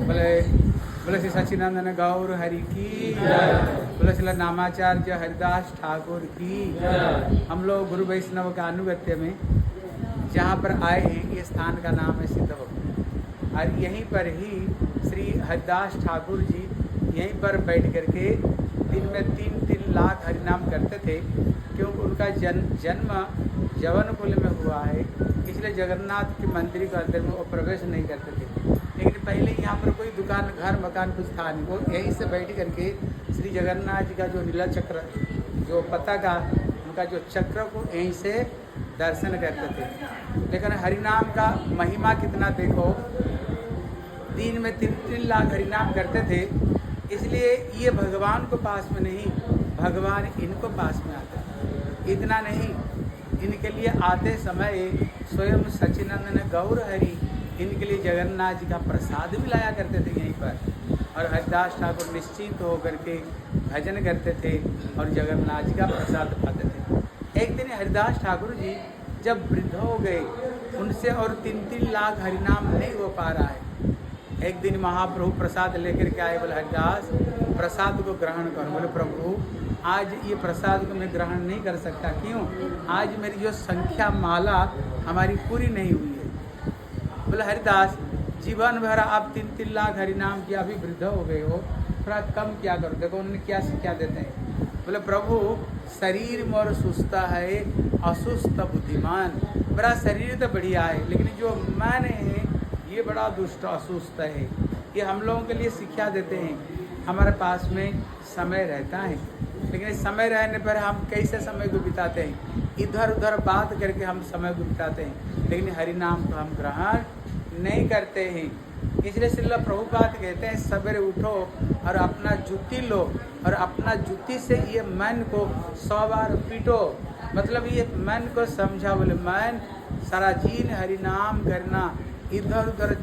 बोले बोले श्री सच्चिदानंद गौर हरि की बोले श्री नामाचार्य हरिदास ठाकुर की। हम लोग गुरु वैष्णव का अनुगत्य में जहाँ पर आए हैं, ये स्थान का नाम है सिद्ध भवन, और यहीं पर ही श्री हरिदास ठाकुर जी यहीं पर बैठ करके दिन में 3-3 लाख हरिनाम करते थे, क्योंकि उनका जन्म जवनकुल में हुआ है, इसलिए जगन्नाथ के मंदिर के अंदर में वो प्रवेश नहीं करते थे। लेकिन पहले यहाँ पर कोई दुकान घर मकान कुछ था नहीं, वो यहीं से बैठ करके श्री जगन्नाथ जी का जो नीला चक्र, जो पताका, उनका जो चक्र को यहीं से दर्शन करते थे। लेकिन हरिनाम का महिमा कितना देखो, दिन में 3-3 लाख हरिनाम करते थे, इसलिए ये भगवान को पास में नहीं, भगवान इनको पास में आते। इतना नहीं, इनके लिए आते समय स्वयं सच्चिदानंद गौर हरि इनके लिए जगन्नाथ जी का प्रसाद भी लाया करते थे यहीं पर, और हरिदास ठाकुर निश्चिंत होकर के भजन करते थे और जगन्नाथ जी का प्रसाद पाते थे। एक दिन हरिदास ठाकुर जी जब वृद्ध हो गए, उनसे और 3-3 लाख हरिनाम नहीं हो पा रहा है। एक दिन महाप्रभु प्रसाद लेकर के आए, बोले हरिदास प्रसाद को ग्रहण करो। बोले प्रभु आज ये प्रसाद को मैं ग्रहण नहीं कर सकता, क्यों? आज मेरी जो संख्या माला हमारी पूरी नहीं हुई है। बोले हरिदास जीवन भर आप 3-3 लाख हरिनाम किया, अभी वृद्ध हो गए हो, थोड़ा कम क्या करो। देखो उन्होंने क्या शिक्षा देते हैं, बोले प्रभु शरीर मोर सुस्त है, असुस्त बुद्धिमान। मेरा शरीर तो बढ़िया है, लेकिन जो मन है ये बड़ा दुष्ट असुस्त है। ये हम लोगों के लिए शिक्षा देते हैं। हमारे पास में समय रहता है, लेकिन समय रहने पर हम कैसे समय को बिताते हैं, इधर उधर बात करके हम समय को बिताते हैं, लेकिन हरिनाम को हम ग्रहण नहीं करते हैं। इसलिए श्रील प्रभुपाद कहते हैं सवेरे उठो और अपना जुत्ती लो और अपना जुत्ती से ये मन को 100 बार पीटो। मतलब ये मन को समझा, बोले मन सारा जीन हरिनाम करना, इधर उधर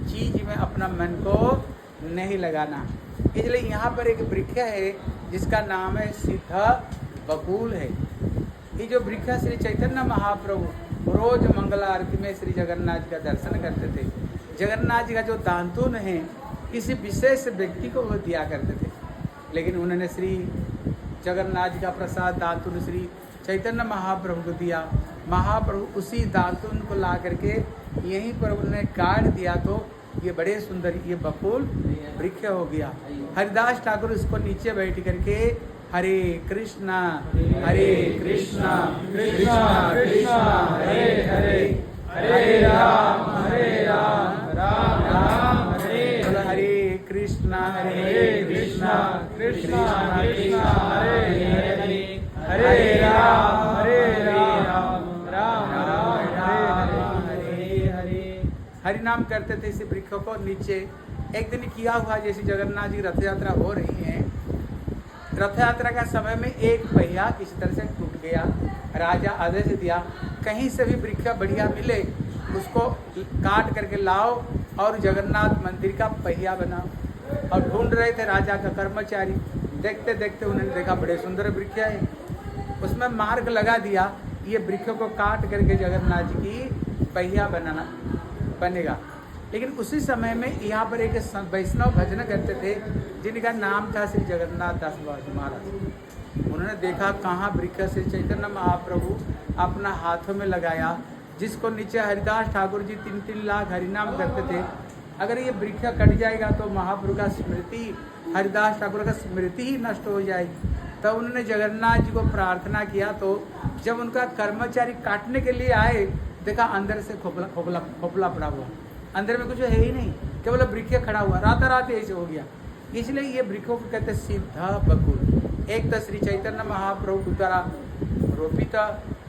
चीज में अपना मन को नहीं लगाना। इसलिए यहाँ पर एक वृक्ष है जिसका नाम है सिद्ध बकुल है। ये जो वृक्ष श्री चैतन्य महाप्रभु रोज मंगला आरती में श्री जगन्नाथ जी का दर्शन करते थे। जगन्नाथ जी का जो दांतुन है किसी विशेष व्यक्ति को वो दिया करते थे, लेकिन उन्होंने श्री जगन्नाथ जी का प्रसाद दांतुन श्री चैतन्य महाप्रभु को दिया। महाप्रभु उसी दांतुन को ला करके यहीं पर उन्होंने काट दिया, तो ये बड़े सुंदर ये बकुल वृक्ष हो गया। हरिदास ठाकुर इसको नीचे बैठ करके हरे कृष्णा कृष्णा कृष्णा हरे हरे, हरे राम राम राम हरे हरे, कृष्णा कृष्णा कृष्णा हरे हरे, हरे राम राम राम हरे हरे। हरिनाम करते थे इसी वृक्ष को नीचे। एक दिन किया हुआ, जैसे जगन्नाथ जी रथ यात्रा हो रही है, रथ यात्रा का समय में एक पहिया किसी तरह से टूट गया। राजा आदेश दिया कहीं से भी वृक्ष बढ़िया मिले उसको काट करके लाओ और जगन्नाथ मंदिर का पहिया बनाओ। और ढूंढ रहे थे राजा का कर्मचारी, देखते देखते उन्होंने देखा बड़े सुंदर वृक्ष है, उसमें मार्ग लगा दिया, ये वृक्ष को काट करके जगन्नाथ जी की पहिया बनेगा। लेकिन उसी समय में यहाँ पर एक वैष्णव भजन करते थे जिनका नाम था श्री जगन्नाथ दास बाबू महाराज। उन्होंने देखा कहाँ वृक्ष श्री चैतन्य महाप्रभु अपना हाथों में लगाया, जिसको नीचे हरिदास ठाकुर जी 3-3 लाख हरिनाम करते थे। अगर ये वृक्ष कट जाएगा तो महाप्रभु का स्मृति, हरिदास ठाकुर का स्मृति ही नष्ट हो जाएगी। तब उन्होंने जगन्नाथ जी को प्रार्थना किया, तो जब उनका कर्मचारी काटने के लिए आए, देखा अंदर से खोपला पड़ा हुआ, अंदर में कुछ है ही नहीं, केवल वृक्ष खड़ा हुआ, रात ऐसे हो गया। इसलिए ये वृक्षों को कहते सिद्ध बकुल। एक तो श्री चैतन्य महाप्रभु द्वारा रोपित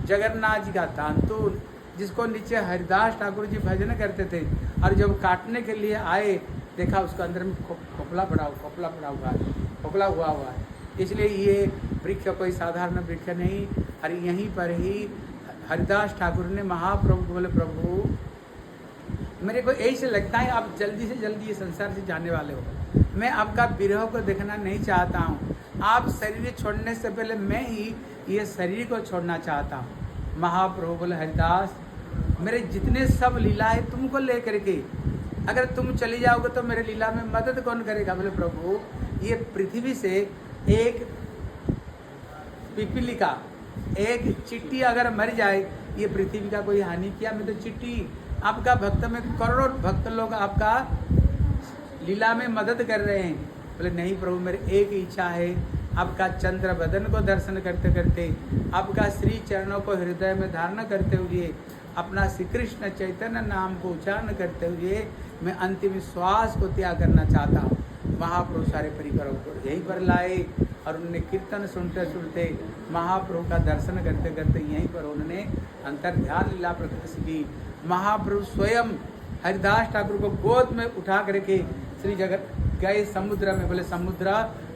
जगन्नाथ जी का दांतुन, जिसको नीचे हरिदास ठाकुर जी भजन करते थे, और जब काटने के लिए आए देखा उसको अंदर में खोखला हुआ है। इसलिए ये वृक्ष कोई साधारण वृक्ष नहीं। और यहीं पर ही हरिदास ठाकुर ने महाप्रभु को बोले प्रभु मेरे को ऐसे लगता है आप जल्दी से जल्दी ये संसार से जाने वाले हो, मैं आपका विरह को देखना नहीं चाहता हूँ, आप शरीर छोड़ने से पहले मैं ही ये शरीर को छोड़ना चाहता हूँ। महाप्रभु बोले हरिदास मेरे जितने सब लीला है तुमको लेकर के, अगर तुम चली जाओगे तो मेरे लीला में मदद कौन करेगा? बोले प्रभु ये पृथ्वी से एक पिपीलिका, एक चिट्टी अगर मर जाए, ये पृथ्वी का कोई हानि किया? मैं तो चिट्टी, आपका भक्त में करोड़ों भक्त लोग आपका लीला में मदद कर रहे हैं। बोले नहीं प्रभु, मेरी एक इच्छा है, आपका चंद्र बदन को दर्शन करते करते, आपका श्री चरणों को हृदय में धारण करते हुए, अपना श्री कृष्ण चैतन्य नाम को उच्चारण करते हुए मैं अंतिम श्वास को त्याग करना चाहता हूँ। महाप्रभु सारे परिवारों को यहीं पर लाए और उन्होंने कीर्तन सुनते सुनते महाप्रभु का दर्शन करते करते यहीं पर उन्होंने अंतर ध्यान लीला प्रकट की। महाप्रभु स्वयं हरिदास ठाकुर को गोद में उठा करके श्री जगत गए समुद्र में। बोले समुद्र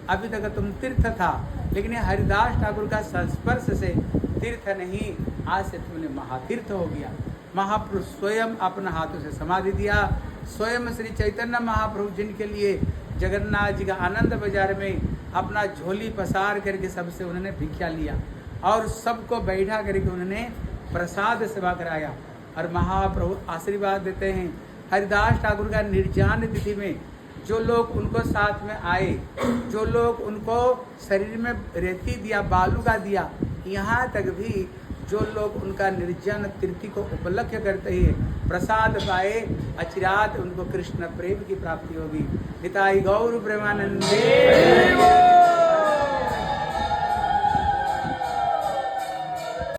अभी तक तुम तीर्थ था, लेकिन ये हरिदास ठाकुर का संस्पर्श से तीर्थ नहीं, आज से तुमने महातीर्थ हो गया। महाप्रभु स्वयं अपने हाथों से समाधि दिया। स्वयं श्री चैतन्य महाप्रभु जिनके लिए जगन्नाथ जी का आनंद बाजार में अपना झोली पसार करके सबसे उन्होंने भिक्षा लिया और सबको बैठा करके उन्होंने प्रसाद सेवा कराया। और महाप्रभु आशीर्वाद देते हैं, हरिदास ठाकुर का निर्जान तिथि में जो लोग उनको साथ में आए, जो लोग उनको शरीर में रेती दिया, बालू का दिया, यहाँ तक भी जो लोग उनका निर्जन तिथि को उपलक्ष्य करते ही प्रसाद पाए, अचिरात उनको कृष्ण प्रेम की प्राप्ति होगी। निताई गौर प्रेमानंदे।